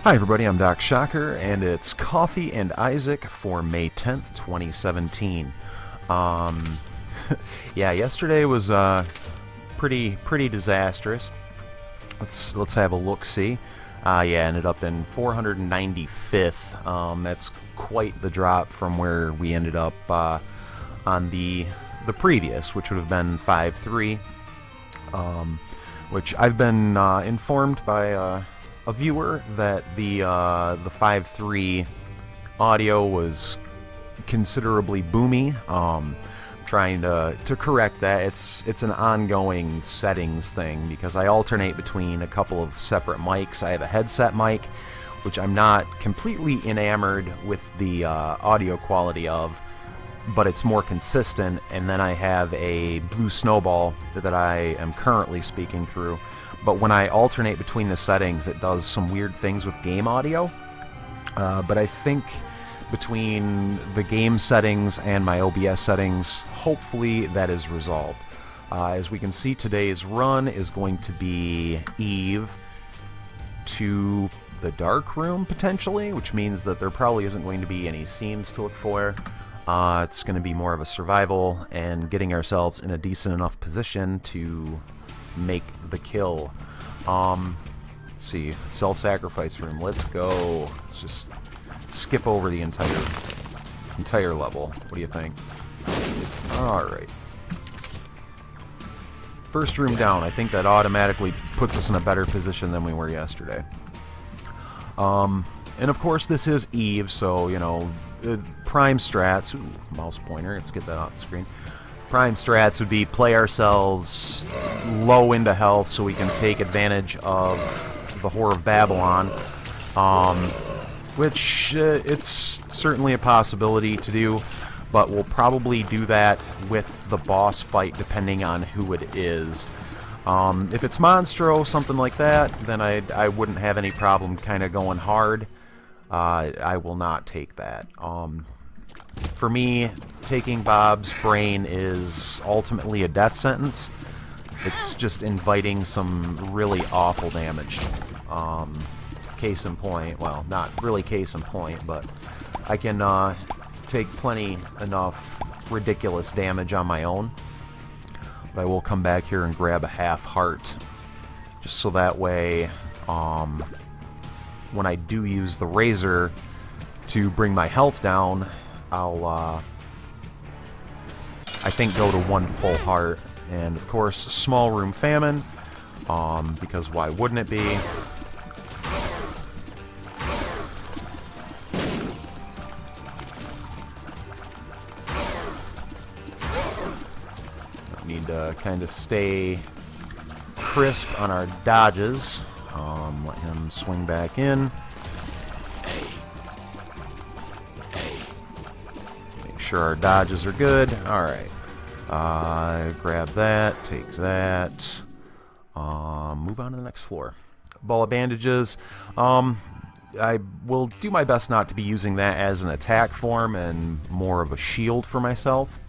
Hi everybody, I'm Doc Shocker, and it's Coffee and Isaac for May 10th, 2017. Yeah, yesterday was pretty disastrous. Let's have a look-see. Yeah, ended up in 495th. That's quite the drop from where we ended up on the previous, which would have been 5-3. Which I've been informed by a viewer that the 5-3 audio was considerably boomy. Trying to correct that. It's an ongoing settings thing because I alternate between a couple of separate mics. I have a headset mic, which I'm not completely enamored with the audio quality of, but it's more consistent, and then I have a Blue Snowball that I am currently speaking through. But when I alternate between the settings, it does some weird things with game audio. But I think between the game settings and my OBS settings, hopefully that is resolved. As we can see, today's run is going to be Eve to the dark room, potentially, which means that there probably isn't going to be any seams to look for. It's going to be more of a survival and getting ourselves in a decent enough position to make the kill. Let's see, self-sacrifice room. Let's go. Let's just skip over the entire level. What do you think? Alright. First room down. I think that automatically puts us in a better position than we were yesterday. And of course this is Eve, so, you know, prime strats. Ooh, mouse pointer. Let's get that off the screen. Prime strats would be play ourselves low into health so we can take advantage of the Whore of Babylon, which it's certainly a possibility to do, but we'll probably do that with the boss fight depending on who it is. If it's Monstro, something like that, then I wouldn't have any problem kind of going hard. I will not take that. For me, taking Bob's brain is ultimately a death sentence. It's just inviting some really awful damage. Case in point, well, not really case in point, but I can take plenty enough ridiculous damage on my own. But I will come back here and grab a half heart, just so that way, when I do use the razor to bring my health down, I'll, I think, go to one full heart. And, of course, small room famine, because why wouldn't it be? Need to kind of stay crisp on our dodges. Let him swing back in. Make sure our dodges are good. Alright. Grab that, take that. Move on to the next floor. Ball of bandages. I will do my best not to be using that as an attack form and more of a shield for myself.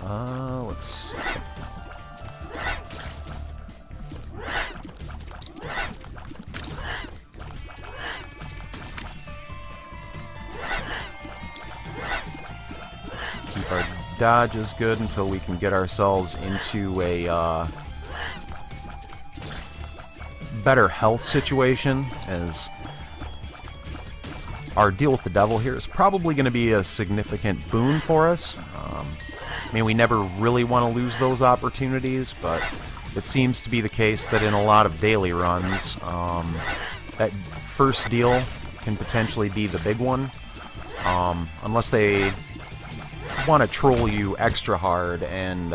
Let's see. Keep our dodges good until we can get ourselves into a better health situation, as our deal with the devil here is probably going to be a significant boon for us. I mean, we never really want to lose those opportunities, but it seems to be the case that in a lot of daily runs, that first deal can potentially be the big one, unless they want to troll you extra hard and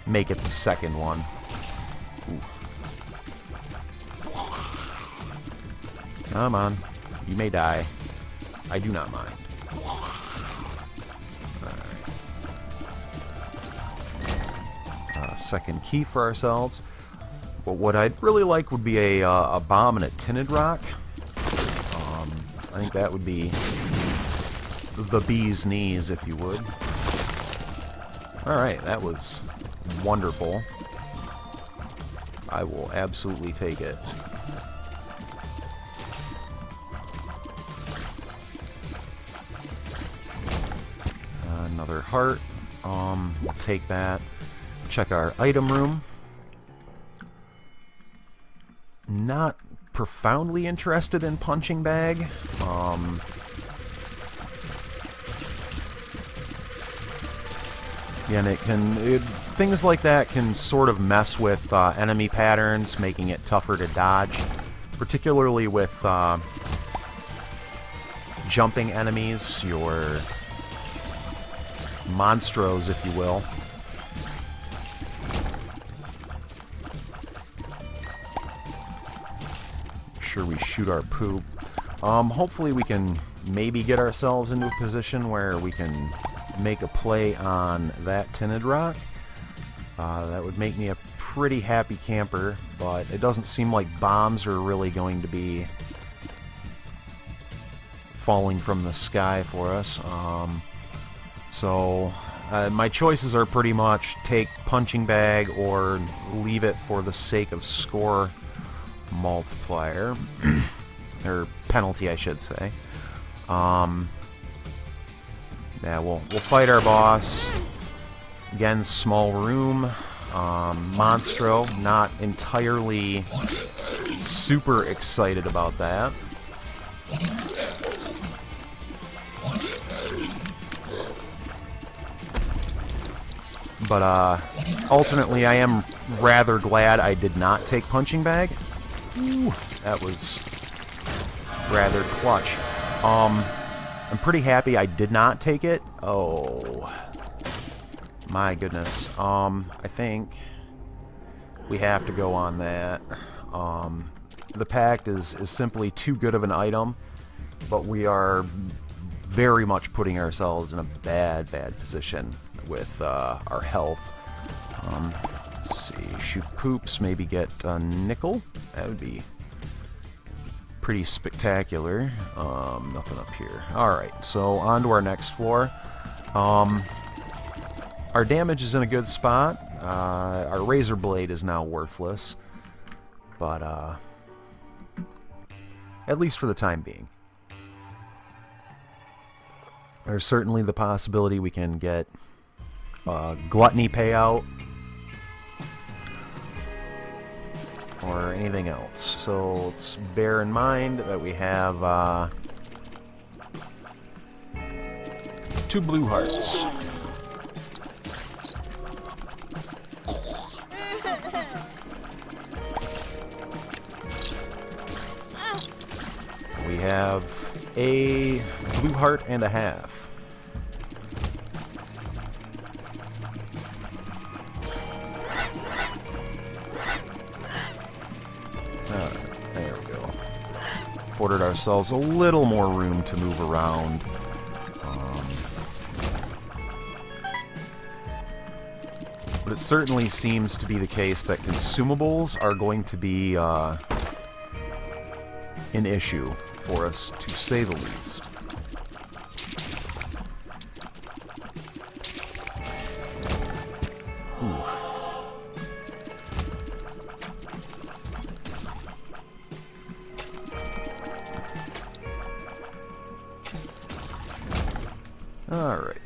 make it the second one. Ooh. Come on, you may die. I do not mind. Second key for ourselves. But what I'd really like would be a bomb and a tinted rock. I think that would be the bee's knees, if you would. Alright, that was wonderful. I will absolutely take it. Another heart. We'll take that. Check our item room. Not profoundly interested in punching bag. Again, things like that can sort of mess with enemy patterns, making it tougher to dodge, particularly with jumping enemies, your monstros, if you will. Make sure we shoot our poop. Hopefully we can maybe get ourselves into a position where we can make a play on that tinted rock. That would make me a pretty happy camper, but it doesn't seem like bombs are really going to be falling from the sky for us. So my choices are pretty much take punching bag or leave it for the sake of score multiplier. Or penalty, I should say. Yeah, we'll fight our boss. Again, small room. Monstro, not entirely super excited about that. But alternately, I am rather glad I did not take punching bag. Ooh, that was rather clutch. I'm pretty happy I did not take it. Oh, my goodness. I think we have to go on that. The pact is simply too good of an item, but we are very much putting ourselves in a bad position with our health. Let's see, shoot poops, maybe get a nickel. That would be pretty spectacular. Nothing up here. Alright, so on to our next floor. Our damage is in a good spot. Our razor blade is now worthless. But, at least for the time being. There's certainly the possibility we can get a gluttony payout or anything else. So let's bear in mind that we have 2 blue hearts. We have a blue heart and a half. There we go. Afforded ourselves a little more room to move around. But it certainly seems to be the case that consumables are going to be an issue for us, to say the least. Ooh. Alright.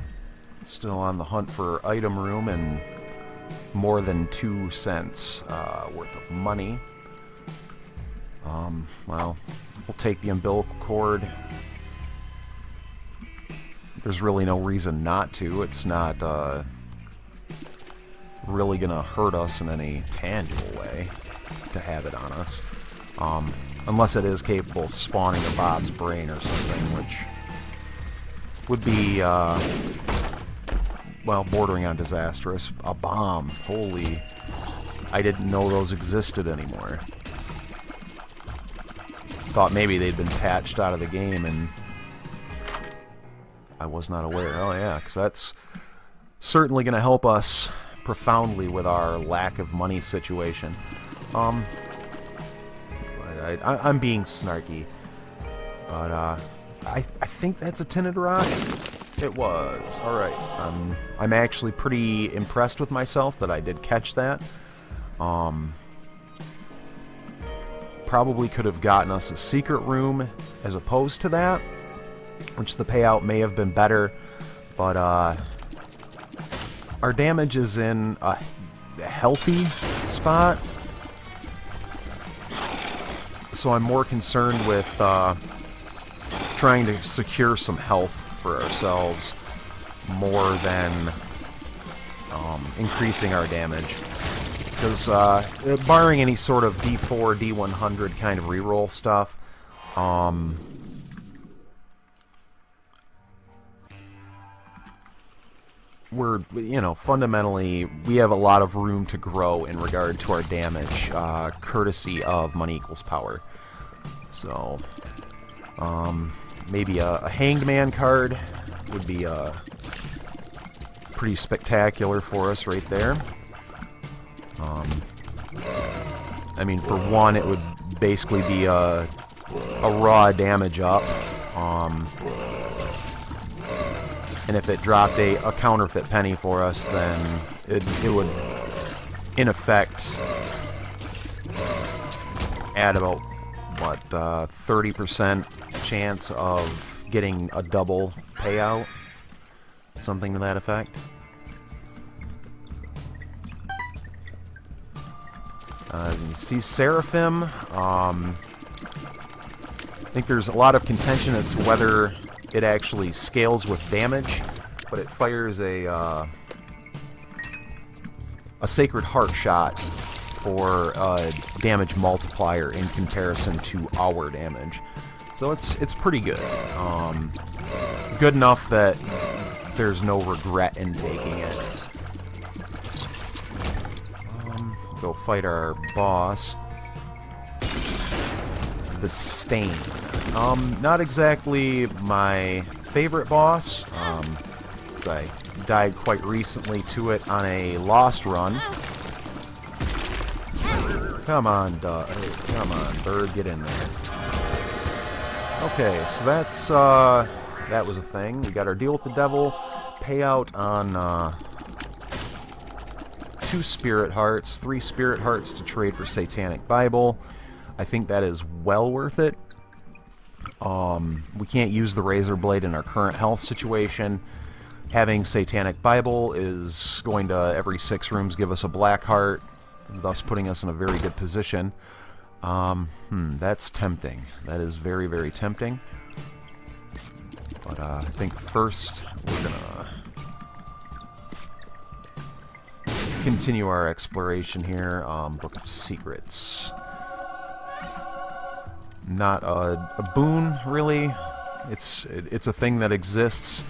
Still on the hunt for item room and more than 2 cents worth of money. Well, we'll take the umbilical cord. There's really no reason not to. It's not really gonna hurt us in any tangible way to have it on us. Unless it is capable of spawning a Bob's brain or something, which would be, well, bordering on disastrous. A bomb. Holy. I didn't know those existed anymore. Thought maybe they'd been patched out of the game and I was not aware. Oh yeah, because that's certainly going to help us profoundly with our lack of money situation. I'm being snarky, but I think that's a tinted rock. It was. Alright. I'm actually pretty impressed with myself that I did catch that. probably could have gotten us a secret room as opposed to that, which the payout may have been better, but our damage is in a healthy spot, so I'm more concerned with trying to secure some health for ourselves more than increasing our damage. Because barring any sort of D4, D100 kind of reroll stuff, we're, you know, fundamentally, we have a lot of room to grow in regard to our damage, courtesy of money equals power. So, maybe a Hanged Man card would be pretty spectacular for us right there. I mean, for one, it would basically be a raw damage up. And if it dropped a counterfeit penny for us, then it would, in effect, add about, what, 30% chance of getting a double payout? Something to that effect. You see Seraphim. I think there's a lot of contention as to whether it actually scales with damage, but it fires a Sacred Heart shot for a damage multiplier in comparison to our damage. So it's pretty good. Good enough that there's no regret in taking it. Go fight our boss. The Stain. Not exactly my favorite boss, 'cause I died quite recently to it on a lost run. Come on, come on, bird, get in there. Okay, so that's that was a thing. We got our deal with the devil, payout on 2 Spirit Hearts, 3 Spirit Hearts to trade for Satanic Bible. I think that is well worth it. We can't use the Razor Blade in our current health situation. Having Satanic Bible is going to, every 6 rooms, give us a Black Heart, thus putting us in a very good position. That's tempting. That is very, very tempting. But I think first we're gonna continue our exploration here. Book of Secrets. Not a boon, really. It's a thing that exists.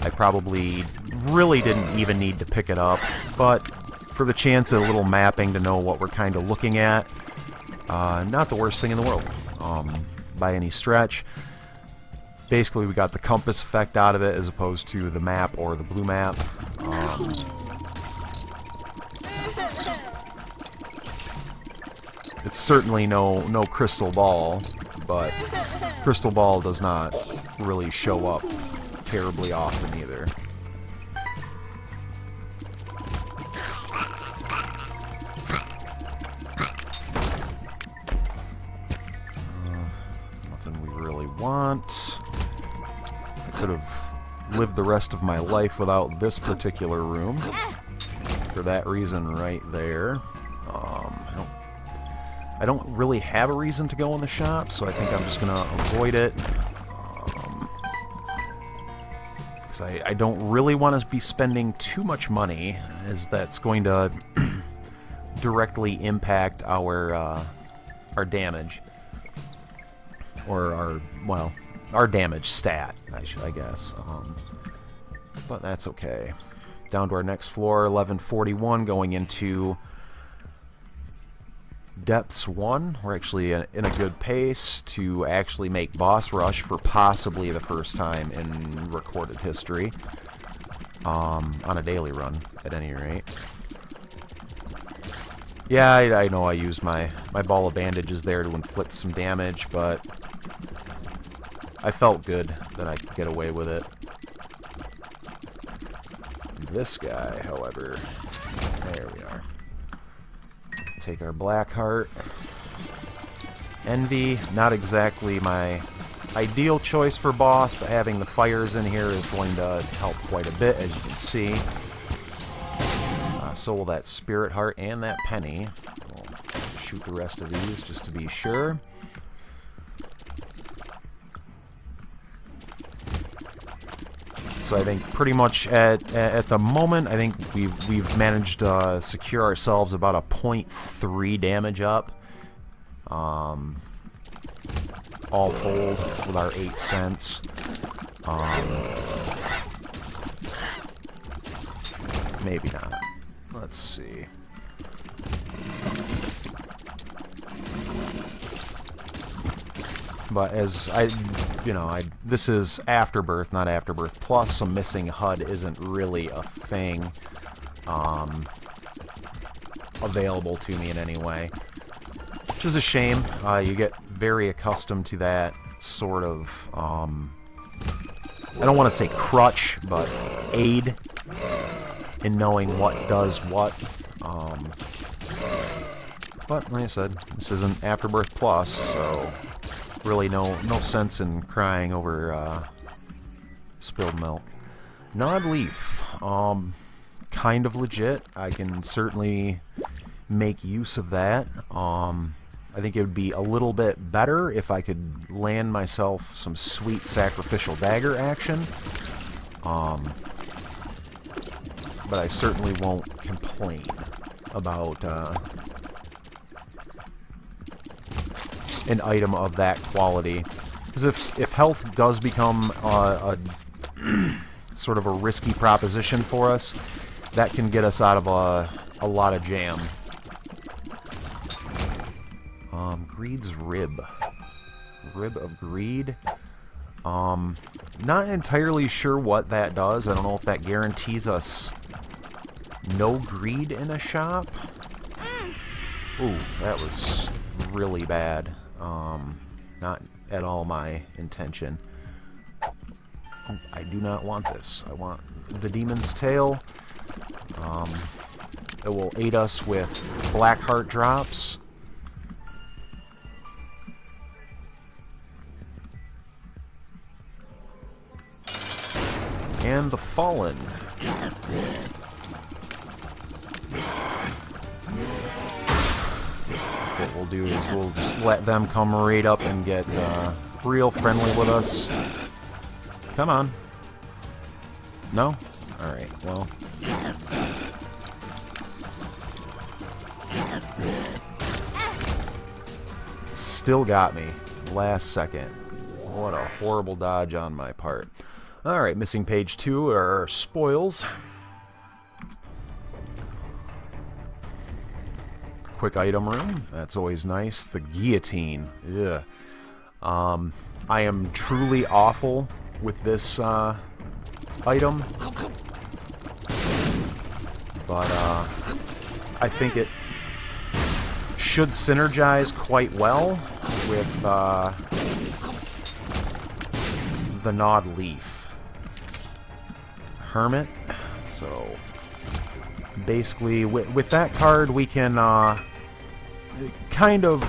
I probably really didn't even need to pick it up, but for the chance of a little mapping to know what we're kind of looking at, not the worst thing in the world, by any stretch. Basically, we got the compass effect out of it as opposed to the map or the blue map. It's certainly no crystal ball, but crystal ball does not really show up terribly often either. Nothing we really want. I could have lived the rest of my life without this particular room. For that reason right there. I don't really have a reason to go in the shop, so I think I'm just going to avoid it. Because I don't really want to be spending too much money, as that's going to directly impact our damage. Or our damage stat, I guess. But that's okay. Down to our next floor, 1141, going into Depths 1. We're actually in a good pace to actually make boss rush for possibly the first time in recorded history. On a daily run, at any rate. Yeah, I know I used my ball of bandages there to inflict some damage, but I felt good that I could get away with it. This guy, however, there we are. Take our Black Heart. Envy, not exactly my ideal choice for boss, but having the fires in here is going to help quite a bit, as you can see. So will that spirit heart and that penny. We'll shoot the rest of these just to be sure. So I think pretty much at the moment, I think we've managed to secure ourselves about a 0.3 damage up. All told with our 8 cents. Maybe not. Let's see. But as this is Afterbirth, not Afterbirth Plus, so missing HUD isn't really a thing available to me in any way. Which is a shame. You get very accustomed to that sort of, I don't want to say crutch, but aid in knowing what does what. But like I said, this isn't Afterbirth Plus, so really no sense in crying over spilled milk. Nod leaf, kind of legit. I can certainly make use of that. I think it would be a little bit better if I could land myself some sweet sacrificial dagger action. But I certainly won't complain about an item of that quality. Because if health does become a sort of a risky proposition for us, that can get us out of a lot of jam. Greed's Rib. Rib of Greed. Not entirely sure what that does. I don't know if that guarantees us no greed in a shop. Ooh, that was really bad. Not at all my intention. I do not want this. I want the Demon's Tail. It will aid us with Black Heart drops. And the Fallen. What we'll do is we'll just let them come right up and get real friendly with us. Come on. No? Alright, well. Still got me. Last second. What a horrible dodge on my part. Alright, missing page 2 are our spoils. Quick item room. That's always nice. The guillotine. Ugh. I am truly awful with this item. But I think it should synergize quite well with the Nod Leaf. Hermit. So basically with that card we can kind of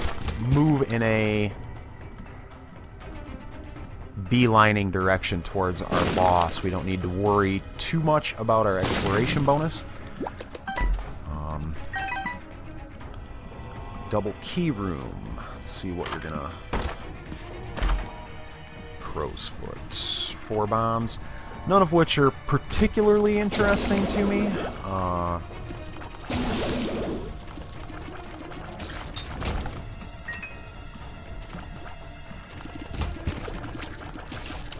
move in a beelining direction towards our boss. We don't need to worry too much about our exploration bonus. Double key room. Let's see what we're gonna... Crow's Foot. 4 bombs. None of which are particularly interesting to me.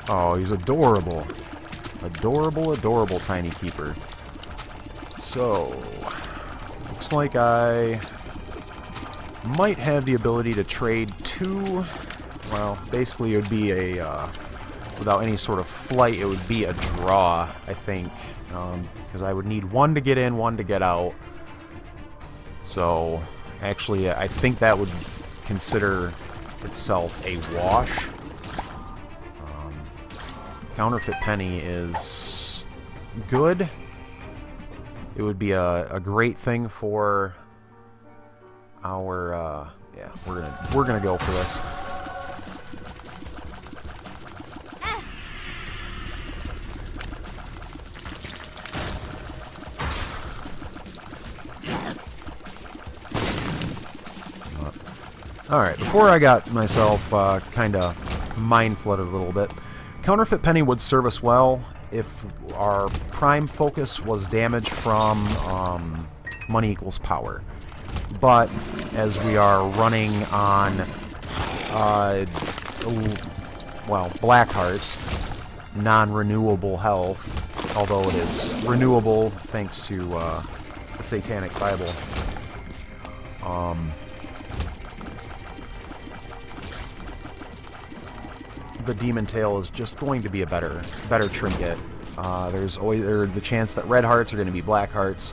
Oh, he's adorable. Adorable, adorable Tiny Keeper. So, looks like I might have the ability to trade 2. Well, basically it would be a, without any sort of flight, it would be a draw, I think. Because I would need 1 to get in, 1 to get out. So, actually, I think that would consider itself a wash. Counterfeit Penny is good. It would be a great thing for our Yeah, we're gonna go for this. Alright, before I got myself kind of mind-flooded a little bit, Counterfeit Penny would serve us well if our prime focus was damage from Money Equals Power. But as we are running on, well, Black Hearts, non-renewable health, although it is renewable thanks to the Satanic Bible, the Demon Tail is just going to be a better trinket. There's always the chance that red hearts are going to be black hearts.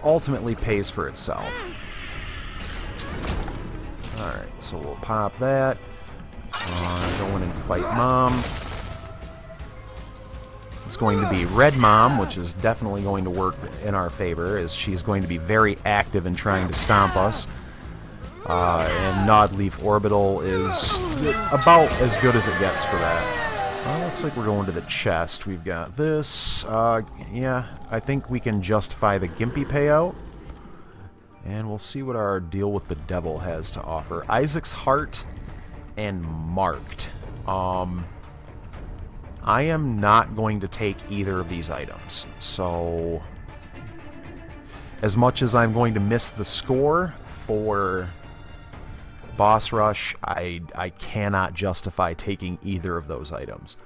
Ultimately pays for itself. Alright, so we'll pop that. Go in and fight Mom. It's going to be Red Mom, which is definitely going to work in our favor, as she's going to be very active in trying to stomp us. And Nodleaf Orbital is about as good as it gets for that. Well, looks like we're going to the chest. We've got this. Yeah, I think we can justify the Gimpy payout. And we'll see what our deal with the devil has to offer. Isaac's Heart and Marked. I am not going to take either of these items. So, as much as I'm going to miss the score for Boss Rush, I cannot justify taking either of those items.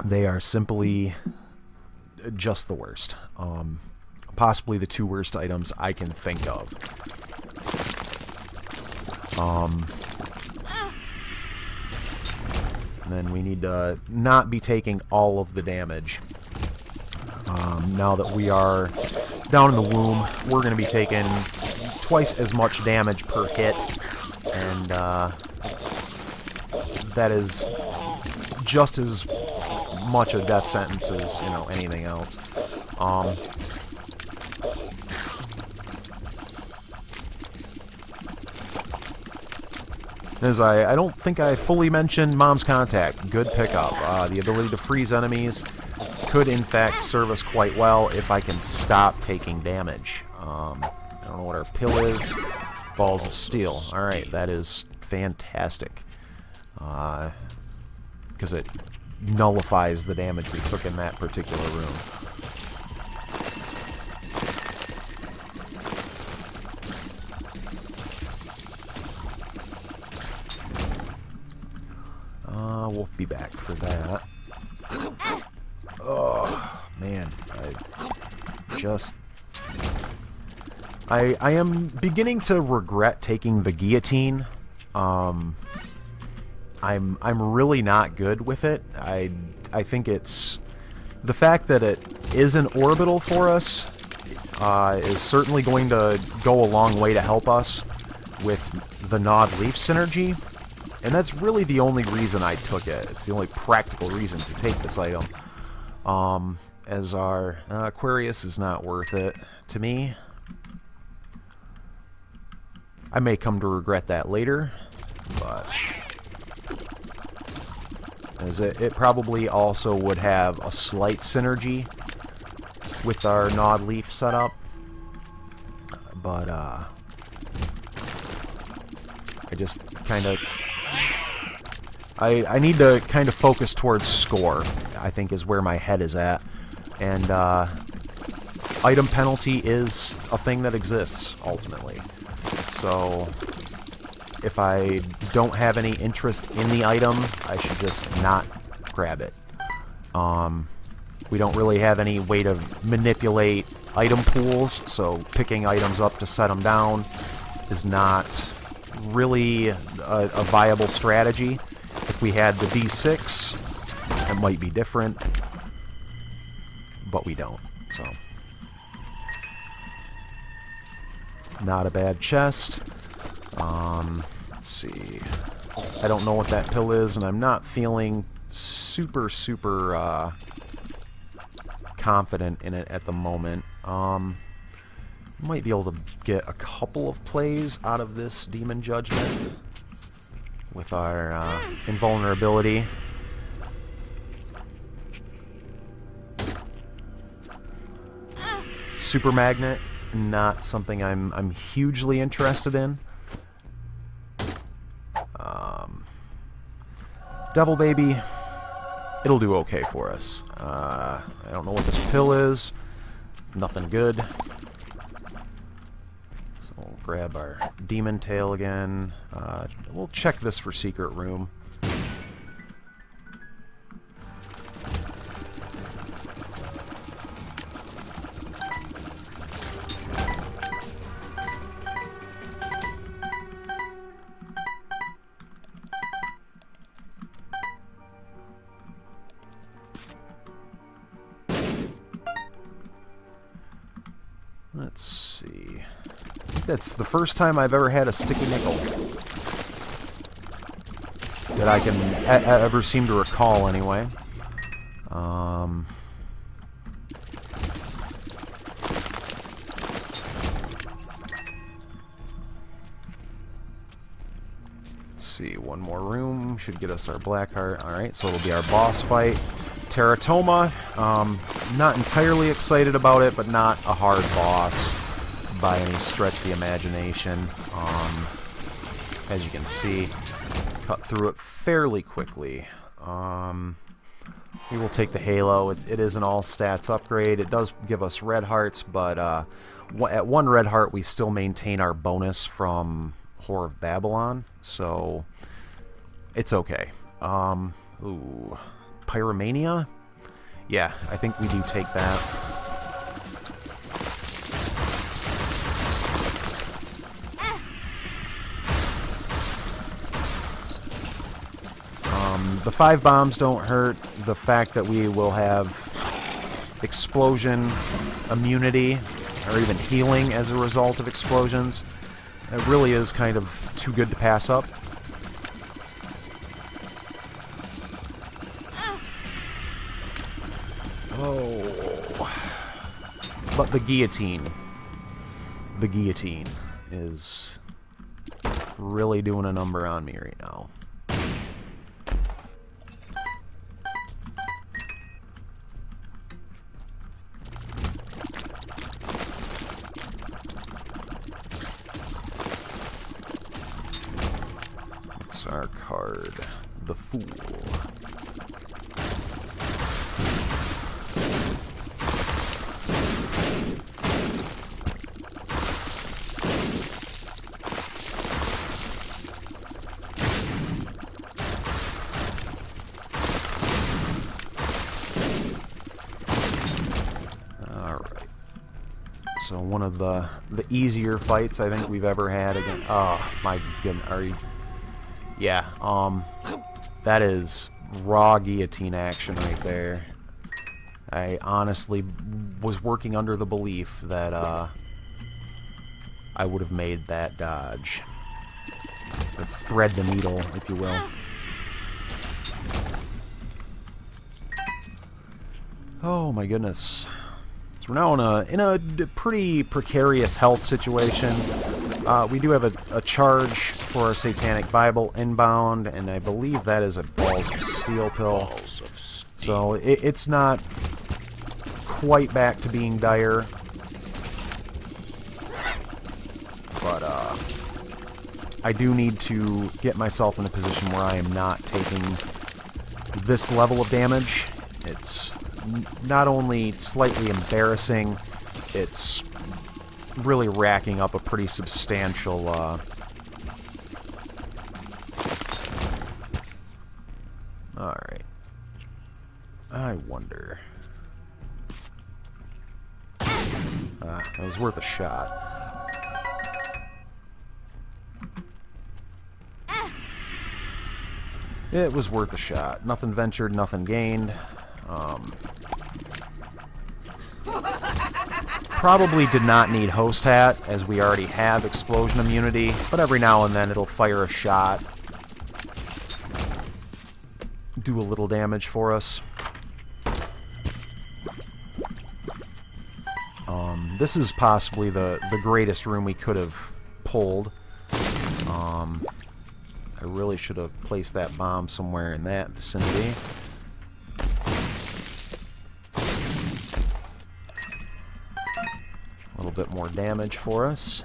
They are simply just the worst. Possibly the two worst items I can think of. And then we need to not be taking all of the damage. Now that we are down in the womb, we're going to be taking twice as much damage per hit, and that is just as much a death sentence as, you know, anything else. As I don't think I fully mentioned Mom's Contact. Good pickup. The ability to freeze enemies could in fact serve us quite well if I can stop taking damage. I don't know what our pill is. Balls of Steel. Alright, that is fantastic. Because it nullifies the damage we took in that particular room. We'll be back for that. Oh, man. I am beginning to regret taking the guillotine. I'm really not good with it. I think it's the fact that it is an orbital for us is certainly going to go a long way to help us with the Nod Leaf synergy. And that's really the only reason I took it. It's the only practical reason to take this item. As our Aquarius is not worth it to me. I may come to regret that later, but as it probably also would have a slight synergy with our Nod Leaf setup. But I just kind of I need to kind of focus towards score, I think, is where my head is at. And item penalty is a thing that exists, ultimately. So if I don't have any interest in the item, I should just not grab it. We don't really have any way to manipulate item pools, so picking items up to set them down is not really a viable strategy. If we had the D6, it might be different, but we don't, so. Not a bad chest. Let's see. I don't know what that pill is, and I'm not feeling super confident in it at the moment. Might be able to get a couple of plays out of this Demon Judgment with our invulnerability. Super Magnet, not something I'm hugely interested in. Devil Baby, it'll do okay for us. I don't know what this pill is. Nothing good. So we'll grab our Demon Tail again. We'll check this for Secret Room. Let's see. I think that's the first time I've ever had a sticky nickel that I can ever seem to recall, anyway. Let's see, one more room should get us our black heart. Alright, so it'll be our boss fight. Teratoma, not entirely excited about it, but not a hard boss by any stretch of the imagination. As you can see, cut through it fairly quickly. We will take the Halo. It is an all stats upgrade. It does give us red hearts, but at one red heart we still maintain our bonus from Whore of Babylon, so it's okay. Ooh. Pyromania? Yeah, I think we do take that. The 5 bombs don't hurt. The fact that we will have explosion immunity or even healing as a result of explosions, it really is kind of too good to pass up. Oh, but the guillotine is really doing a number on me right now. It's our card, the Fool. So one of the easier fights I think we've ever had again. Oh my goodness, are you? Yeah, that is raw guillotine action right there. I honestly was working under the belief that I would have made that dodge. Or thread the needle, if you will. Oh my goodness. We're now in a pretty precarious health situation. We do have a charge for our Satanic Bible inbound, and I believe that is a Balls of Steel pill. So it's not quite back to being dire. But I do need to get myself in a position where I am not taking this level of damage. It's not only slightly embarrassing, it's really racking up a pretty substantial alright. I wonder. That was worth a shot. It was worth a shot. Nothing ventured, nothing gained. Probably did not need Host Hat, as we already have explosion immunity, but every now and then it'll fire a shot. Do a little damage for us. This is possibly the greatest room we could have pulled. I really should have placed that bomb somewhere in that vicinity. A little bit more damage for us.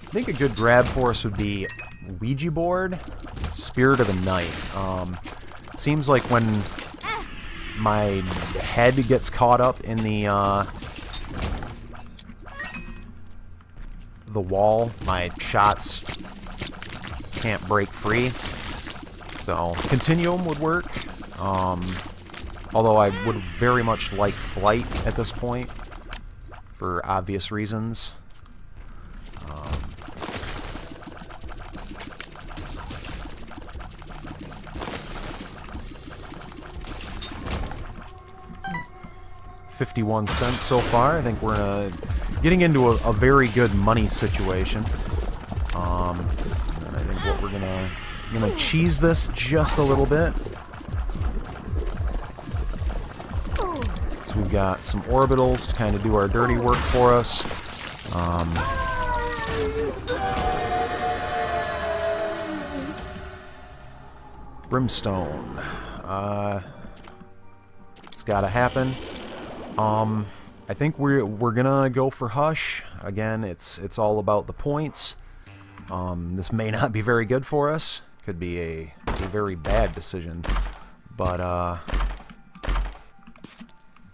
I think a good grab for us would be Ouija board, Spirit of the Night. Seems like when my head gets caught up in the wall, my shots can't break free. So Continuum would work. Although I would very much like Flight at this point for obvious reasons. 51 cents so far. I think we're getting into a very good money situation. And I think what we're gonna cheese this just a little bit. So we've got some orbitals to kind of do our dirty work for us. Brimstone. It's gotta happen. I think we're gonna go for Hush. Again, it's all about the points. This may not be very good for us. Could be a very bad decision, but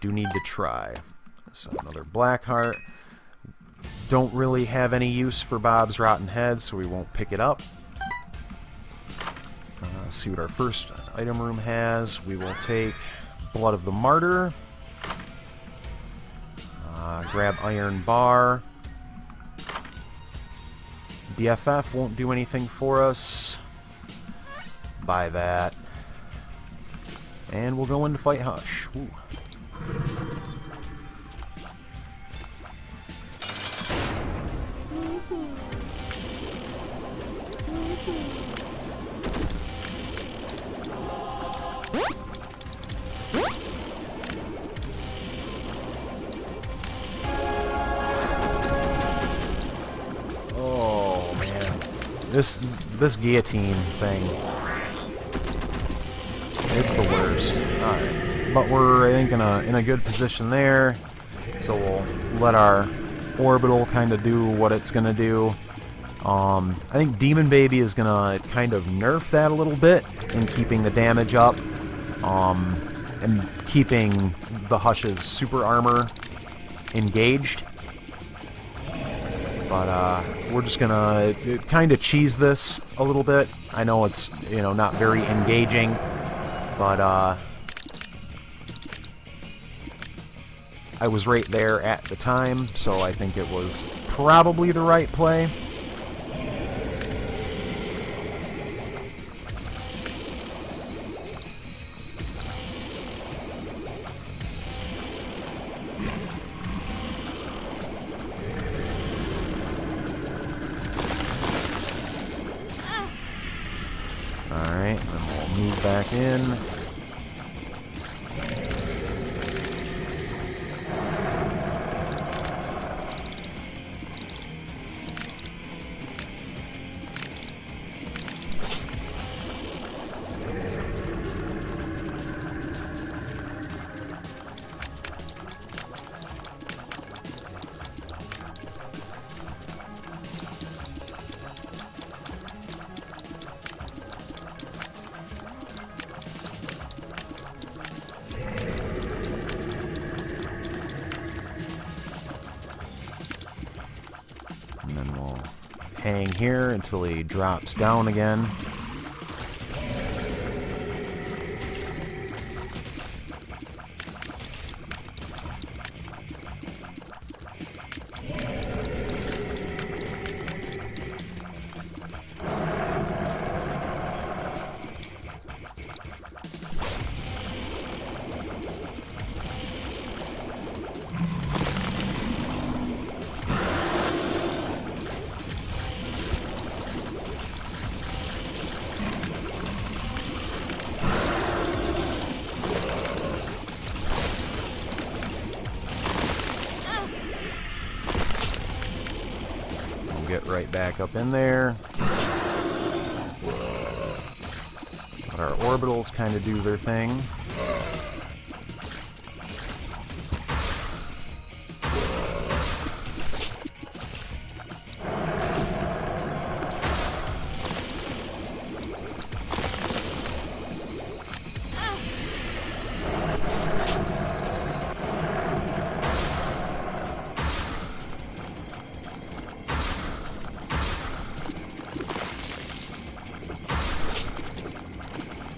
do need to try. So another Blackheart. Don't really have any use for Bob's Rotten Head, so we won't pick it up. See what our first item room has. We will take Blood of the Martyr. Grab Iron Bar. BFF won't do anything for us. Buy that. And we'll go in to fight Hush. Ooh. This guillotine thing is the worst. Alright. But we're, I think, in a good position there. So we'll let our orbital kind of do what it's gonna do. I think Demon Baby is gonna kind of nerf that a little bit in keeping the damage up. And keeping the Hush's super armor engaged. But we're just gonna kind of cheese this a little bit. I know it's, you know, not very engaging, but I was right there at the time, so I think it was probably the right play. Alright, then we'll move back in. And then we'll hang here until he drops down again. We'll get right back up in there. Let our orbitals kind of do their thing.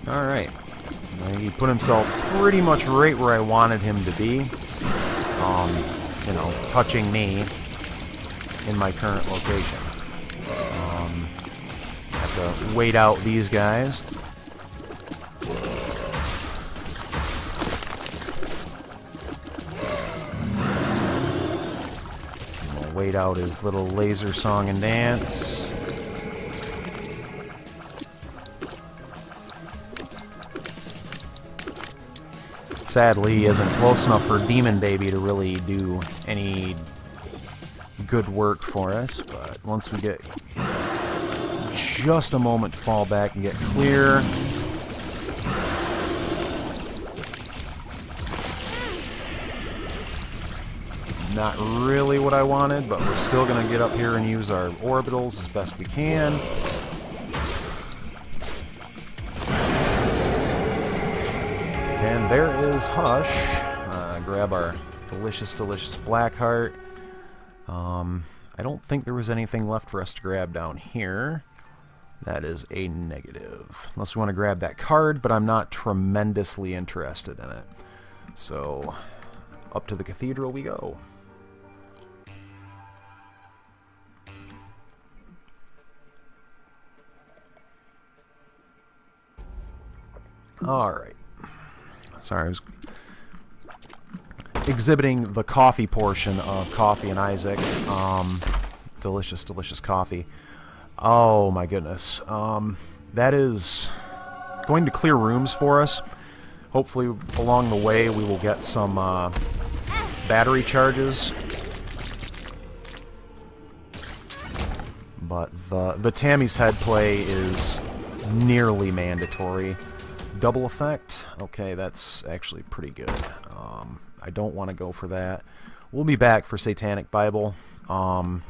Alright. He put himself pretty much right where I wanted him to be. You know, touching me in my current location. Have to wait out these guys. We'll wait out his little laser song and dance. Sadly, he isn't close enough for Demon Baby to really do any good work for us, but once we get just a moment to fall back and get clear. Not really what I wanted, but we're still going to get up here and use our orbitals as best we can. And there is Hush. Grab our delicious, delicious black heart. I don't think there was anything left for us to grab down here. That is a negative. Unless we want to grab that card, but I'm not tremendously interested in it. So, up to the cathedral we go. Alright. Sorry, I was exhibiting the coffee portion of Coffee and Isaac. Delicious, delicious coffee. Oh my goodness. That is going to clear rooms for us. Hopefully along the way we will get some battery charges. But the Tammy's Head play is nearly mandatory. Double effect? Okay, that's actually pretty good. I don't want to go for that. We'll be back for Satanic Bible. But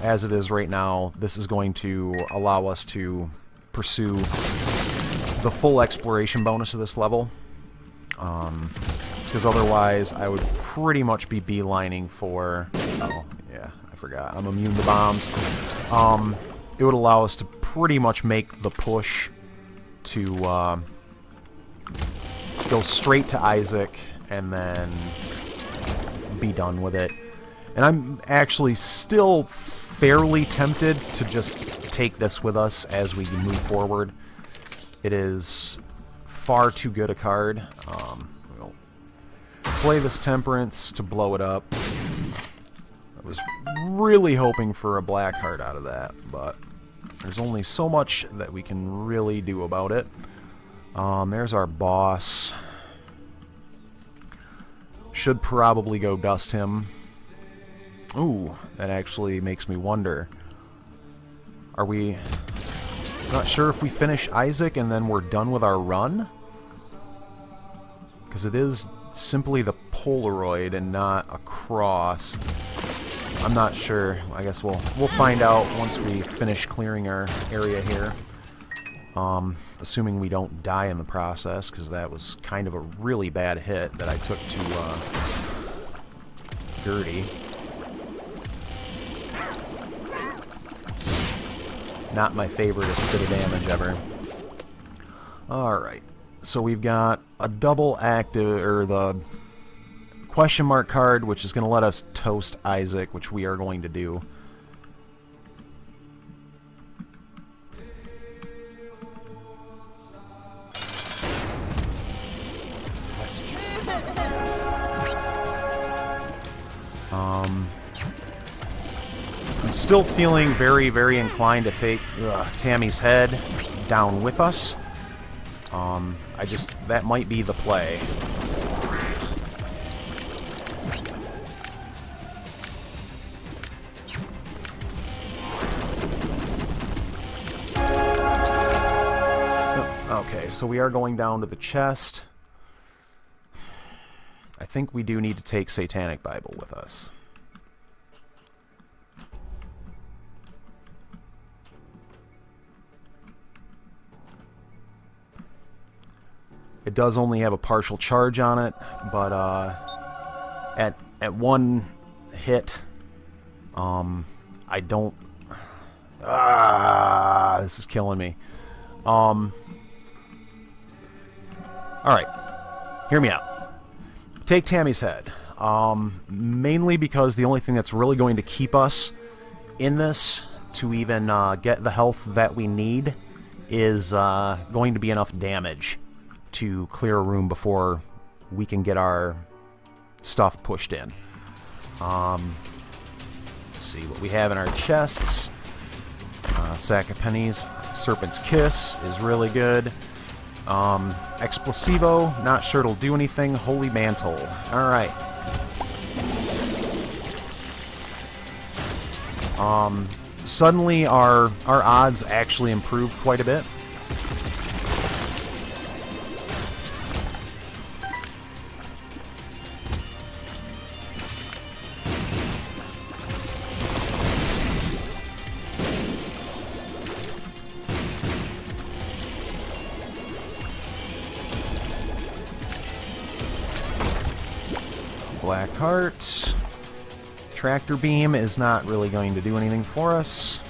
as it is right now, this is going to allow us to pursue the full exploration bonus of this level. Because otherwise, I would pretty much be beelining for... Oh, yeah, I forgot. I'm immune to bombs. It would allow us to pretty much make the push to go straight to Isaac and then be done with it. And I'm actually still fairly tempted to just take this with us as we move forward. It is far too good a card. We'll play this Temperance to blow it up. I was really hoping for a black heart out of that, but there's only so much that we can really do about it. There's our boss. Should probably go dust him. Ooh, that actually makes me wonder. Are we... not sure if we finish Isaac and then we're done with our run? Because it is simply the Polaroid and not a cross. I'm not sure. I guess we'll find out once we finish clearing our area here. Assuming we don't die in the process, because that was kind of a really bad hit that I took to Gertie. Not my favoriteest bit of damage ever. Alright, so we've got a double active, or the question mark card, which is going to let us toast Isaac, which we are going to do. I'm still feeling very, very inclined to take Tammy's Head down with us. That might be the play. so we are going down to the chest. I think we do need to take Satanic Bible with us. It does only have a partial charge on it, but at one hit, I don't. This is killing me. All right, hear me out. Take Tammy's head, mainly because the only thing that's really going to keep us in this to even get the health that we need is going to be enough damage to clear a room before we can get our stuff pushed in. Let's see what we have in our chests. Sack of pennies. Serpent's Kiss is really good. Explosivo, not sure it'll do anything. Holy Mantle. Alright. Suddenly our odds actually improved quite a bit. Black Heart. Tractor Beam is not really going to do anything for us.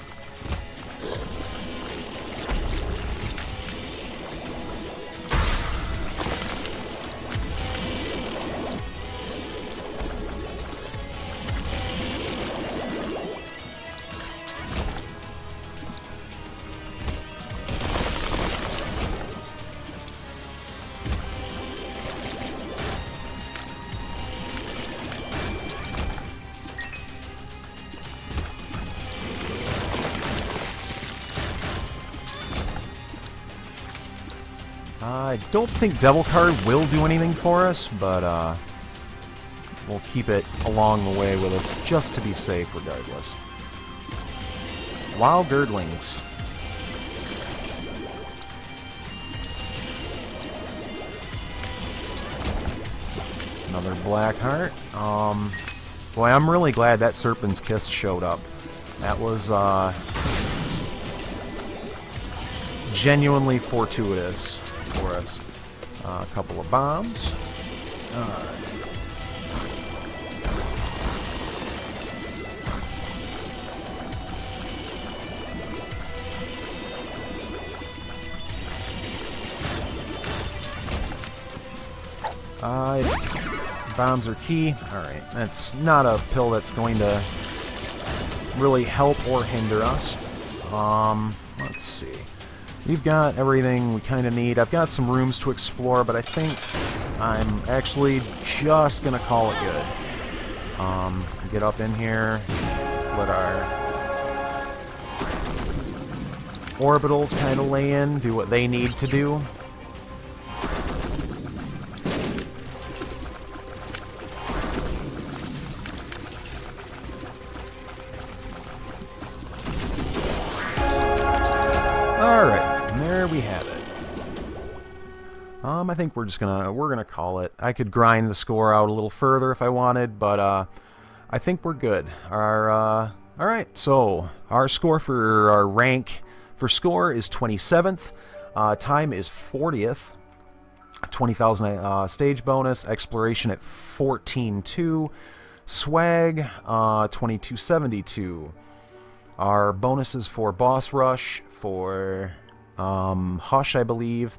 I don't think Devil Card will do anything for us, but we'll keep it along the way with us just to be safe regardless. Wild Girdlings. Another Black Heart. Boy, I'm really glad that Serpent's Kiss showed up. That was genuinely fortuitous for us. A couple of bombs. Bombs are key. Alright, that's not a pill that's going to really help or hinder us. Let's see. We've got everything we kind of need. I've got some rooms to explore, but I think I'm actually just going to call it good. Get up in here, let our orbitals kind of lay in, do what they need to do. We have it. I think we're gonna call it. I could grind the score out a little further if I wanted, but I think we're good. All right. So our score for our rank for score is 27th. Time is 40th. 20,000 stage bonus. Exploration at 14.2. Swag 2272. Our bonuses for boss rush for Hush, I believe.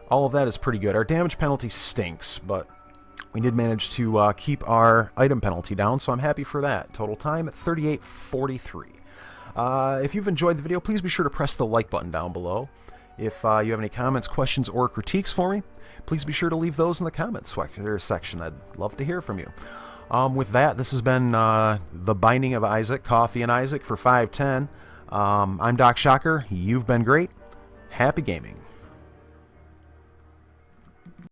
All of that is pretty good. Our damage penalty stinks, but we did manage to keep our item penalty down, so I'm happy for that. Total time at 38:43. If you've enjoyed the video, please be sure to press the like button down below. If you have any comments, questions, or critiques for me, please be sure to leave those in the comments section. I'd love to hear from you. With that, this has been The Binding of Isaac, Coffee and Isaac for 510. I'm Doc Shocker. You've been great. Happy gaming.